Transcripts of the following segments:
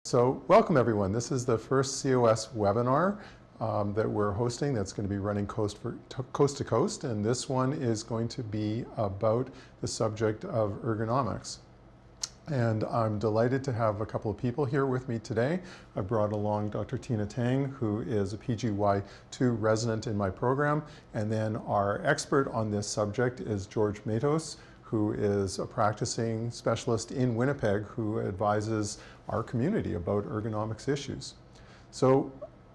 So welcome everyone. This is the first COS webinar that we're hosting that's going to be running coast to coast, and this one is going to be about the subject of ergonomics. And I'm delighted to have a couple of people here with me today. I brought along Dr. Tina Tang, who is a PGY2 resident in my program, and then our expert on this subject is George Matos, who is a practicing specialist in Winnipeg who advises our community about ergonomics issues. So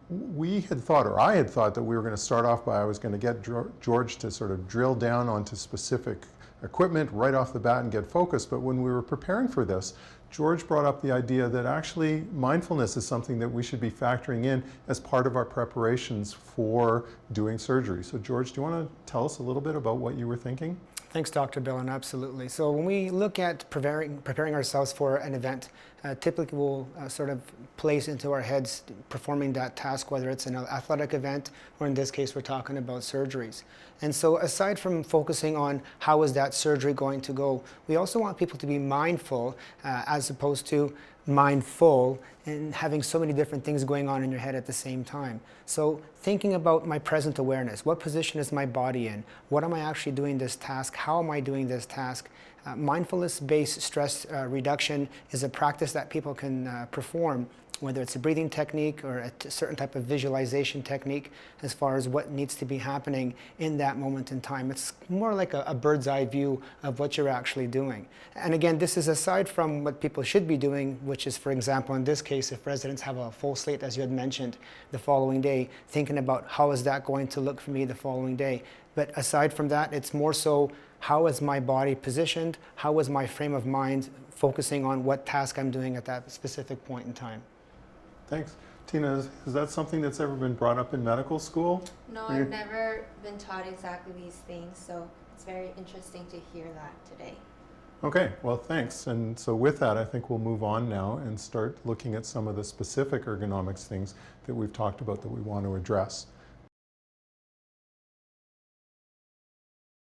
we had thought, or I had thought, that we were going to start off by I was going to get George to sort of drill down onto specific equipment right off the bat and get focused. But when we were preparing for this, George brought up the idea that actually mindfulness is something that we should be factoring in as part of our preparations for doing surgery. So George, do you want to tell us a little bit about what you were thinking? Thanks, Dr. Billen. Absolutely. So when we look at preparing ourselves for an event, typically we'll sort of place into our heads performing that task, whether it's an athletic event or in this case we're talking about surgeries. And so aside from focusing on how is that surgery going to go, we also want people to be mindful as opposed to mindful and having so many different things going on in your head at the same time. So thinking about my present awareness, what position is my body in? What am I actually doing this task? How am I doing this task? Mindfulness-based stress reduction is a practice that people can perform, whether it's a breathing technique or a certain type of visualization technique as far as what needs to be happening in that moment in time. It's more like a bird's eye view of what you're actually doing. And again, this is aside from what people should be doing, which is, for example, in this case, if residents have a full slate, as you had mentioned, the following day, thinking about how is that going to look for me the following day. But aside from that, it's more so how is my body positioned? How is my frame of mind focusing on what task I'm doing at that specific point in time? Thanks. Tina, is that something that's ever been brought up in medical school? No, I've never been taught exactly these things, so it's very interesting to hear that today. Okay, well thanks. And so with that, I think we'll move on now and start looking at some of the specific ergonomics things that we've talked about that we want to address.